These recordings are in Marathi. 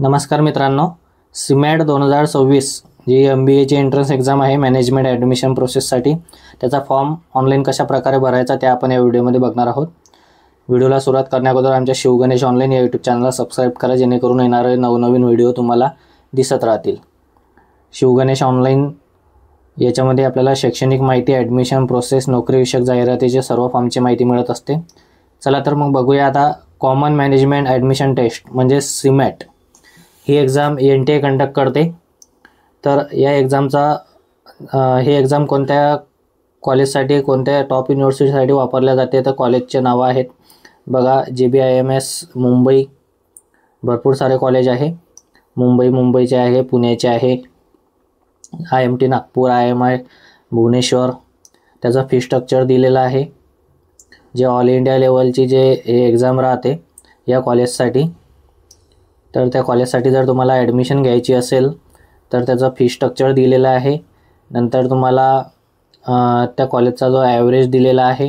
नमस्कार मित्रांनो, सीमॅट 2026 जी MBAची एंट्रन्स एक्झाम आहे मॅनेजमेंट ॲडमिशन प्रोसेससाठी, त्याचा फॉर्म ऑनलाईन कशा प्रकारे भरायचा ते आपण या व्हिडिओमध्ये बघणार आहोत। व्हिडिओला सुरुवात करण्याअगोदर आमच्या शिवगणेश ऑनलाईन या यूट्यूब चॅनलला सबस्क्राईब करा, जेणेकरून येणारे नवनवीन व्हिडिओ तुम्हाला दिसत राहतील। शिवगणेश ऑनलाईन याच्यामध्ये आपल्याला शैक्षणिक माहिती, ॲडमिशन प्रोसेस, नोकरीविषयक जाहिरातीचे सर्व फॉर्मची माहिती मिळत असते। चला तर मग बघूया आता कॉमन मॅनेजमेंट ॲडमिशन टेस्ट म्हणजे सीमॅट ही एक्झाम NTA कंडक्ट करते। तर या एक्झामचा ही एक्झाम कोणत्या कॉलेजसाठी, कोणत्या टॉप युनिव्हर्सिटीसाठी वापरल्या जाते तर कॉलेजचे नावं आहेत बघा, JBIMS मुंबई, भरपूर सारे कॉलेज आहे, मुंबईचे आहे, पुण्याचे आहे, IMT नागपूर, IMI भुवनेश्वर। त्याचा फी स्ट्रक्चर दिलेला आहे, जे ऑल इंडिया लेवलची जे हे एक्झाम राहते या कॉलेजसाठी। तर त्या कॉलेजसाठी जर तुम्हाला ॲडमिशन घ्यायची असेल तर त्याचा फी स्ट्रक्चर दिलेला आहे। नंतर तुम्हाला त्या कॉलेजचा जो ॲव्हरेज दिलेला आहे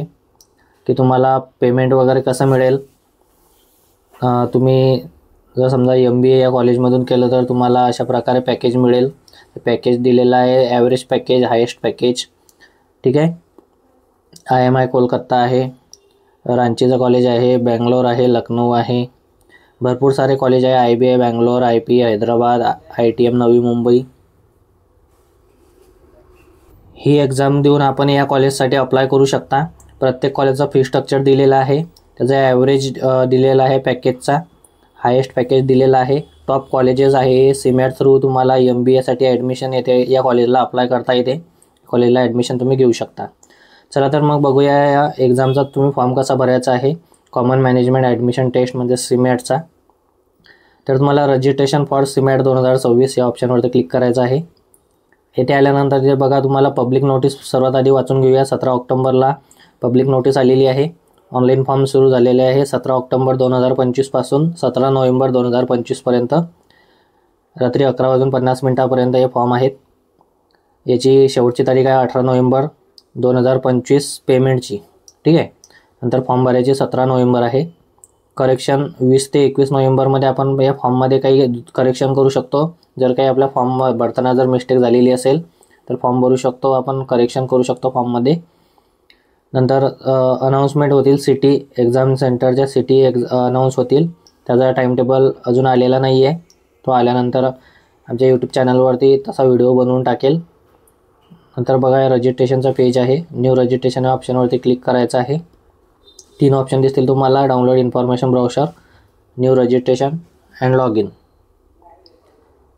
की तुम्हाला पेमेंट वगैरे कसं मिळेल। तुम्ही जर समजा MBA या कॉलेजमधून केलं तर तुम्हाला अशा प्रकारे पॅकेज मिळेल। पॅकेज दिलेलं आहे, ॲव्हरेज पॅकेज, हायेस्ट पॅकेज, ठीक आहे। IMI कोलकाता आहे, रांचीचं कॉलेज आहे, बेंगलोर आहे, लखनऊ आहे, भरपूर सारे कॉलेज आहे, IBI Bangalore, IP Hyderabad, ITM Navi Mumbai. ही एक्झाम देऊन आपण या कॉलेजसाठी अप्लाय करू शकता। प्रत्येक कॉलेजचा फी स्ट्रक्चर दिलेला आहे, त्याचा ॲव्हरेज दिलेला आहे, पॅकेजचा हायेस्ट पॅकेज दिलेला आहे। टॉप कॉलेजेस आहे, सीमॅट थ्रू तुम्हाला MBAसाठी ॲडमिशन येते, या कॉलेजला अप्लाय करता येते, कॉलेजला ॲडमिशन तुम्ही घेऊ शकता। चला तर मग बघूया या एक्झामचा तुम्ही फॉर्म कसा भरायचा आहे कॉमन मॅनेजमेंट ॲडमिशन टेस्ट म्हणजे सीमॅटचा। तर तुम्हाला रजिस्ट्रेशन फॉर सीमॅट 2026 या ऑप्शनवरती क्लिक करायचं आहे। येथे आल्यानंतर जे बघा तुम्हाला पब्लिक नोटीस सर्वात आधी वाचून घेऊया। 17 ऑक्टोबरला पब्लिक नोटीस आलेली आहे। ऑनलाईन फॉर्म सुरू झालेले आहे 17 ऑक्टोबर 2025 पासून 17 नोव्हेंबर 2025 पर्यंत रात्री 11:50 पर्यंत हे फॉर्म आहेत। याची शेवटची तारीख आहे 18 नोव्हेंबर 2025 पेमेंटची, ठीक आहे। नंतर फॉर्म भरायची 17 नोव्हेंबर आहे। करेक्शन 20 ते 21 नोव्हेंबरमध्ये आपण या फॉर्ममध्ये काही करेक्शन करू शकतो। जर काही आपल्या फॉर्म भरताना जर मिस्टेक झालेली असेल तर फॉर्म भरू शकतो, आपण करेक्शन करू शकतो फॉर्ममध्ये। नंतर अनाऊन्समेंट होतील, सिटी एक्झाम सेंटरच्या सिटी अनाऊन्स होतील, त्याचा टाईम टेबल अजून आलेला नाही आहे, तो आल्यानंतर आमच्या यूट्यूब चॅनलवरती तसा व्हिडिओ बनवून टाकेल। नंतर बघा रजिस्ट्रेशनचा पेज आहे, न्यू रजिस्ट्रेशन या ऑप्शनवरती क्लिक करायचं आहे। 3 ऑप्शन दिसतील तुम्हाला, download information browser, new registration and log in.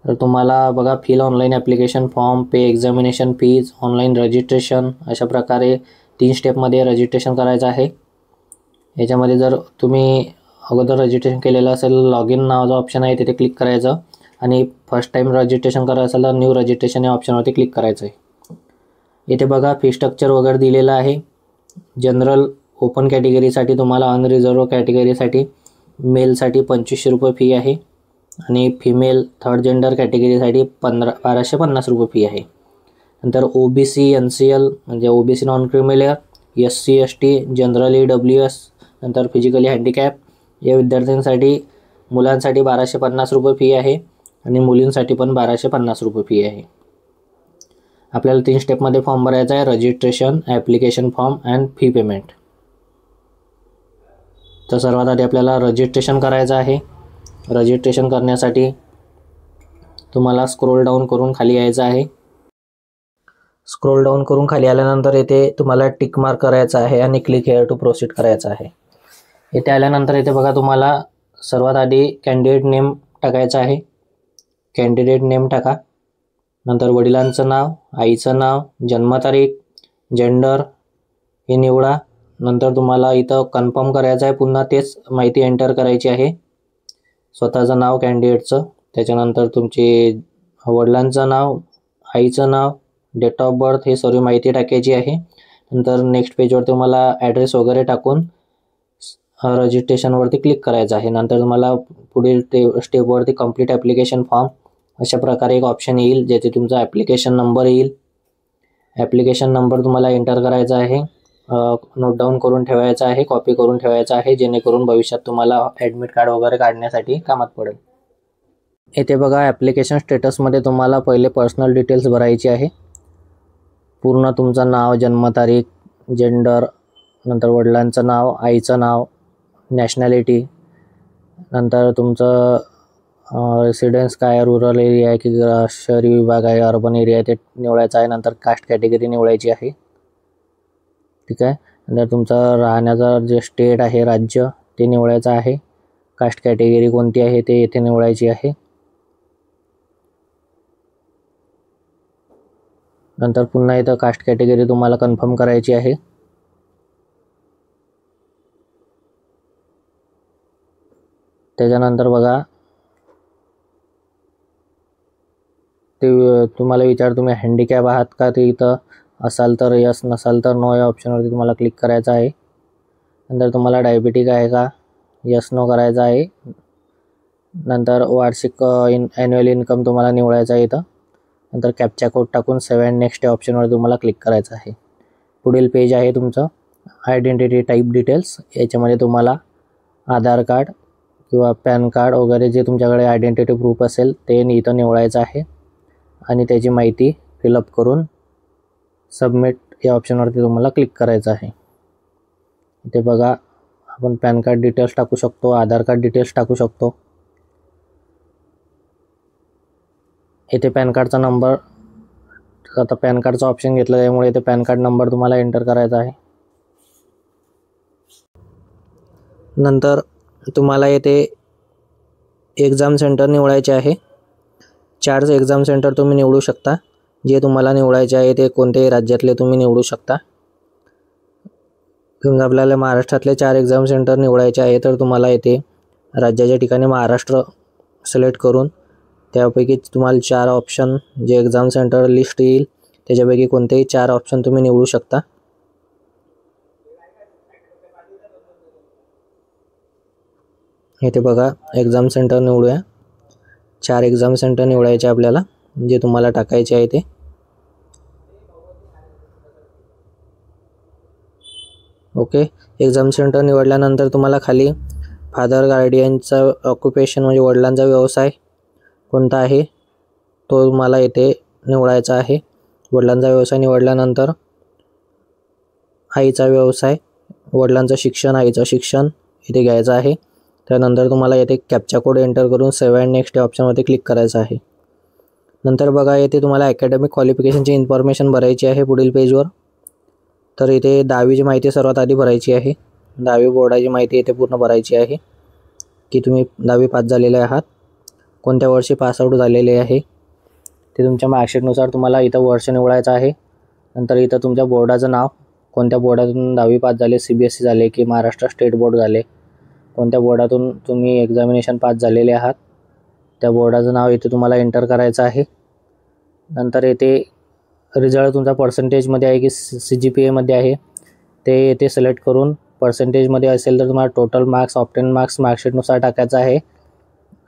तर तुम्हाला बघा फिल ऑनलाईन ॲप्लिकेशन फॉर्म, पे एक्झामिनेशन फीज, ऑनलाईन रजिस्ट्रेशन, अशा प्रकारे 3 स्टेपमध्ये रजिस्ट्रेशन करायचं आहे। याच्यामध्ये जर तुम्ही अगोदर रजिस्ट्रेशन केलेलं असेल, लॉग इन नावाचा ऑप्शन आहे तिथे क्लिक करायचं आणि फर्स्ट टाईम रजिस्ट्रेशन करायचं असेल तर न्यू रजिस्ट्रेशन या ऑप्शनवरती क्लिक करायचं आहे। इथे बघा फी स्ट्रक्चर वगैरे दिलेलं आहे। जनरल ओपन कॅटेगरीसाठी तुम्हाला अनरिझर्व कॅटेगरीसाठी मेलसाठी 2500 रुपये फी आहे आणि फिमेल थर्ड जेंडर कॅटेगरीसाठी 1250 रुपये फी आहे। नंतर OBC NCL म्हणजे OBC non creamy layer, SC ST, general EWS, नंतर फिजिकली हँडिकॅप या विद्यार्थ्यांसाठी मुलांसाठी 1250 रुपये फी आहे आणि मुलींसाठी पण 1250 रुपये फी आहे। आपल्याला 3 स्टेपमध्ये फॉर्म भरायचा आहे, registration, application form and fee payment. तर सर्वात आधी आपल्याला रजिस्ट्रेशन करायचं आहे। रजिस्ट्रेशन करण्यासाठी तुम्हाला स्क्रोल डाऊन करून खाली यायचं आहे। स्क्रोल डाऊन करून खाली आल्यानंतर येथे तुम्हाला टिक मार्क करायचा आहे आणि क्लिक हिअर टू प्रोसीड करायचं आहे। येथे आल्यानंतर इथे बघा तुम्हाला सर्वात आधी कॅन्डिडेट नेम टाकायचं आहे, कॅन्डिडेट नेम टाका। नंतर वडिलांचं नाव, आईचं नाव, जन्मतारीख, जेंडर हे निवडा। नंतर तुम्हाला इथं कन्फर्म करायचं आहे, पुन्हा तेच माहिती एंटर करायची आहे, स्वतःचं नाव कॅन्डिडेटचं, त्याच्यानंतर तुमचे वडिलांचं नाव, आईचं नाव, डेट ऑफ बर्थ हे सर्व माहिती टाकायची आहे। नंतर नेक्स्ट पेजवर तुम्हाला ॲड्रेस वगैरे टाकून रजिस्ट्रेशनवरती क्लिक करायचं आहे। नंतर तुम्हाला पुढील स्टेपवरती कंप्लीट ॲप्लिकेशन फॉर्म अशा प्रकारे एक ऑप्शन येईल, जेथे तुमचा ॲप्लिकेशन नंबर येईल। ॲप्लिकेशन नंबर तुम्हाला एंटर करायचा आहे, नोट डाऊन करून ठेवायचा आहे, कॉपी करून ठेवायचा आहे, जेणेकरून भविष्यात तुम्हाला ॲडमिट कार्ड वगैरे काढण्यासाठी कामात पडेल। येथे बघा ॲप्लिकेशन स्टेटसमध्ये तुम्हाला पहिले पर्सनल डिटेल्स भरायची आहे. पूर्ण तुमचं नाव, जन्मतारीख, जेंडर, नंतर वडिलांचं नाव, आईचं नाव, नॅशनॅलिटी, नंतर तुमचं रेसिडेन्स काय, रुरल एरिया आहे की शहरी विभाग आहे, अर्बन एरिया आहे ते निवडायचं आहे. नंतर कास्ट कॅटेगरी निवडायची आहे. ठीक आहे. नंतर तुमचं राहण्याचं जे स्टेट आहे, राज्य, ते निवडायचं आहे. कास्ट कॅटेगरी कोणती आहे ते येथे निवडायची आहे. नंतर पुन्हा इथं कास्ट कॅटेगरी तुम्हाला कन्फर्म करायची आहे. त्याच्यानंतर बघा ते तुम्हाला तुम्ही हँडिकॅप आहात का, ते इथं असाल तर यस, नसाल तर नो या ऑप्शनवरती तुम्हाला क्लिक करायचं आहे. नंतर तुम्हाला डायबिटिक आहे का, यस नो करायचं आहे. नंतर वार्षिक ॲन्युअल इन्कम तुम्हाला निवडायचा आहे इथं. नंतर कॅप्चा कोड टाकून सेव्ह अँड नेक्स्ट या ऑप्शनवर तुम्हाला क्लिक करायचं आहे. पुढील पेज आहे तुमचं आयडेंटिटी टाईप डिटेल्स. याच्यामध्ये तुम्हाला आधार कार्ड किंवा पॅन कार्ड वगैरे जे तुमच्याकडे आयडेंटिटी प्रूफ असेल ते इथं निवडायचं आहे आणि त्याची माहिती फिलअप करून सबमिट या ऑप्शनवरती तुम्हाला क्लिक करायचं आहे. इथे बघा आपण पॅन कार्ड डिटेल्स टाकू शकतो, आधार कार्ड डिटेल्स टाकू शकतो. इथे पॅन कार्डचा नंबर, आता पॅन कार्डचा ऑप्शन घेतला त्यामुळे इथे पॅन कार्ड नंबर तुम्हाला एंटर करायचा आहे. नंतर तुम्हाला येथे एक्झाम सेंटर निवडायचे आहे. 4 एक्झाम सेंटर तुम्ही निवडू शकता. जे तुम्हाला निवडायचे आहे ते कोणत्याही राज्यातले तुम्ही निवडू शकता. समजा आपल्याला महाराष्ट्रातले 4 एक्झाम सेंटर निवडायचे आहे तर तुम्हाला येथे राज्याच्या ठिकाणी महाराष्ट्र सिलेक्ट करून त्यापैकी तुम्हाला 4 ऑप्शन जे एक्झाम सेंटर लिस्ट येईल त्याच्यापैकी कोणतेही 4 ऑप्शन तुम्ही निवडू शकता. इथे बघा एक्झाम सेंटर निवडूया. 4 एक्झाम सेंटर निवडायचे आपल्याला जे तुम्हाला टाकायचे आहे ते. ओके. एक्झाम सेंटर निवडल्यानंतर तुम्हाला खाली फादर गार्डियनचा ऑक्युपेशन म्हणजे वडिलांचा व्यवसाय कोणता आहे तो तुम्हाला येथे निवडायचा आहे. वडिलांचा व्यवसाय निवडल्यानंतर आईचा व्यवसाय, वडिलांचं शिक्षण, आईचं शिक्षण इथे घ्यायचं आहे. त्यानंतर तुम्हाला येथे कॅप्चा कोड एंटर करून सेव्ह अँड नेक्स्ट या ऑप्शनवरती क्लिक करायचं आहे. नंतर बघा येथे तुम्हाला अकॅडमिक क्वालिफिकेशनची इन्फॉर्मेशन भरायची आहे पुढील पेजवर. तर इथे 10वीची माहिती सर्वात आधी भरायची आहे. 10वी बोर्डाची माहिती इथे पूर्ण भरायची आहे की तुम्ही 10वी पास झालेले आहात, कोणत्या वर्षी पासआउट झालेले आहे ते तुमच्या मार्कशीटनुसार तुम्हाला इथं वर्ष निवडायचं आहे. नंतर इथं तुमच्या बोर्डाचं नाव, कोणत्या बोर्डातून 10वी पास झाले, CBSE झाले की महाराष्ट्र स्टेट बोर्ड झाले, कोणत्या बोर्डातून तुम्ही एक्झामिनेशन पास झालेले आहात त्या बोर्डाचं नाव इथे तुम्हाला एंटर करायचं आहे. नंतर येथे रिझल्ट तुमचा पर्सेंटेजमध्ये आहे की CGPAमध्ये आहे ते येथे सिलेक्ट करून पर्सेंटेजमध्ये असेल तर तुम्हाला टोटल मार्क्स, ऑप्टेन मार्क्स मार्कशीटनुसार टाकायचं आहे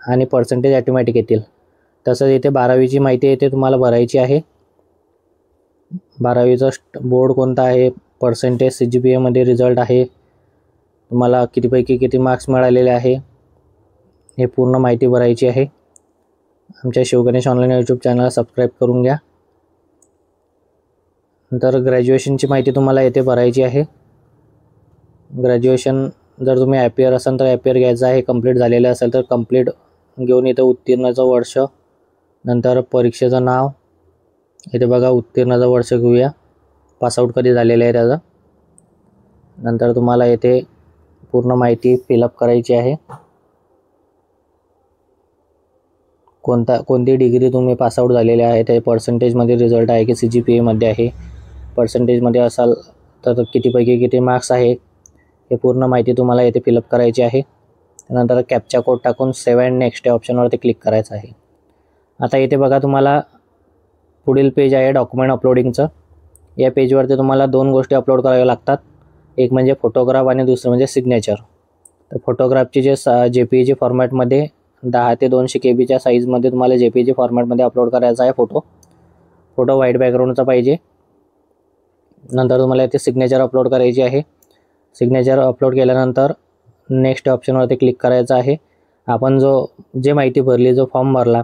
आणि पर्सेंटेज ॲटोमॅटिक येतील. तसंच इथे 12वीची माहिती येथे तुम्हाला भरायची आहे. 12वीचा बोर्ड कोणता आहे, पर्सेंटेज, CGPAमध्ये रिझल्ट आहे, तुम्हाला कितीपैकी किती मार्क्स मिळालेले आहे हे पूर्ण माहिती भरायची आहे. आमच्या शिवगणेश ऑनलाईन यूट्यूब चॅनलला सबस्क्राईब करून घ्या. नंतर ग्रॅज्युएशनची माहिती तुम्हाला येथे भरायची आहे. ग्रॅज्युएशन जर तुम्ही ॲपियर असाल तर ॲपियर घ्यायचं आहे, कंप्लीट झालेलं असेल तर कंप्लीट घेऊन इथं उत्तीर्णाचं वर्ष, नंतर परीक्षेचं नाव, इथे बघा उत्तीर्णाचं वर्ष घेऊया, पासआउट कधी झालेलं आहे त्याचं. नंतर तुम्हाला येथे पूर्ण माहिती फिलअप करायची आहे. कोणती डिग्री तुम्ही पासआउट झालेले आहे, ते पर्सेंटेजमध्ये रिझल्ट आहे की CGPAमध्ये आहे, पर्सेंटेजमध्ये असाल तर कितीपैकी किती मार्क्स आहे हे पूर्ण माहिती तुम्हाला येथे फिलअप करायची आहे. त्यानंतर कॅप्चा कोड टाकून सेव्ह अँड नेक्स्ट या ऑप्शनवरती क्लिक करायचं आहे. आता इथे बघा तुम्हाला पुढील पेज आहे डॉक्युमेंट अपलोडिंगचं. या पेजवरती तुम्हाला 2 गोष्टी अपलोड कराव्या लागतात. एक म्हणजे फोटोग्राफ आणि दुसरं म्हणजे सिग्नेचर. तर फोटोग्राफची जे JPEG फॉर्मॅटमध्ये 10 ते 200 KB साईजमध्ये तुम्हाला JPEG फॉर्मॅटमध्ये अपलोड करायचा आहे. फोटो व्हाईट बॅकग्राऊंडचा पाहिजे. नंतर तुम्हाला इथे सिग्नेचर अपलोड करायची आहे. सिग्नेचर अपलोड केल्यानंतर नेक्स्ट ऑप्शनवरती क्लिक करायचं आहे आपण जे माहिती भरली, जो फॉर्म भरला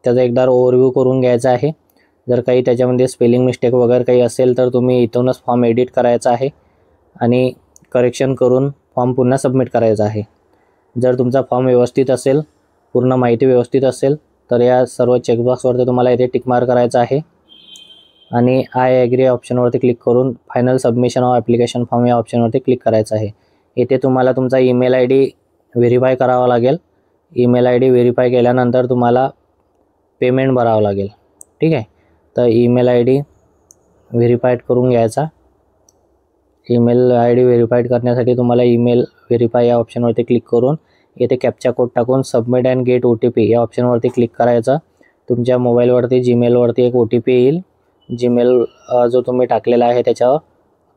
त्याचा एकदा ओव्हरव्ह्यू करून घ्यायचा आहे. जर काही त्याच्यामध्ये स्पेलिंग मिस्टेक वगैरे काही असेल तर तुम्ही इथूनच फॉर्म एडिट करायचा आहे आणि करेक्शन करून फॉर्म पुन्हा सबमिट करायचा आहे. जर तुमचा फॉर्म व्यवस्थित असेल, पूर्ण माहिती व्यवस्थित असेल तर या सर्व चेकबॉक्सवरती तुम्हाला इथे टिक मार्क करायचा आहे आणि आय ॲग्री ऑप्शनवरती क्लिक करून final submission of application form या ऑप्शनवरती क्लिक करायचं आहे. इथे तुम्हाला तुमचा ईमेल आय डी व्हेरीफाय करावा लागेल. ईमेल आय डी व्हेरीफाय केल्यानंतर तुम्हाला पेमेंट भरावं लागेल. ठीक आहे. तर ईमेल आय डी व्हेरीफाईड करून घ्यायचा. ईमेल आय डी व्हेरीफाईड करण्यासाठी तुम्हाला ईमेल व्हेरीफाय या ऑप्शनवरती क्लिक करून येथे कॅप्चा कोड टाकून सबमिट अँड गेट OTP या ऑप्शनवरती क्लिक करायचं. तुमच्या मोबाईलवरती जीमेलवरती एक OTP येईल. जीमेल जो तुम्ही टाकलेला आहे त्याच्यावर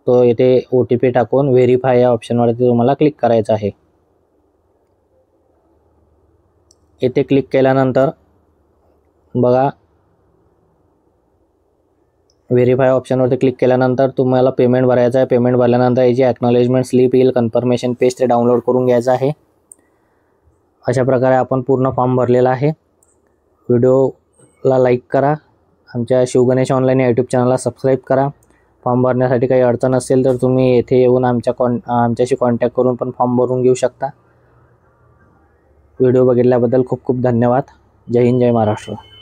तो येथे OTP टाकून व्हेरीफाय या ऑप्शनवरती तुम्हाला क्लिक करायचं आहे. येथे क्लिक केल्यानंतर बघा, व्हेरीफाय ऑप्शनवरती क्लिक केल्यानंतर तुम्हाला पेमेंट भरायचं आहे. पेमेंट भरल्यानंतर याची ॲक्नॉलेजमेंट स्लिप येईल, कन्फर्मेशन पेज ते डाउनलोड करून घ्यायचं आहे. अशा प्रकारे आपण पूर्ण फॉर्म भरलेला आहे. व्हिडिओला लाईक करा. आमच्या शिवगणेश ऑनलाईन या यूट्यूब चॅनलला सबस्क्राईब करा. फॉर्म भरण्यासाठी काही अडचण असेल तर तुम्ही येथे येऊन आमच्याशी कॉन्टॅक्ट करून पण फॉर्म भरून घेऊ शकता. व्हिडिओ बघितल्याबद्दल खूप खूप धन्यवाद. जय हिंद, जय महाराष्ट्र.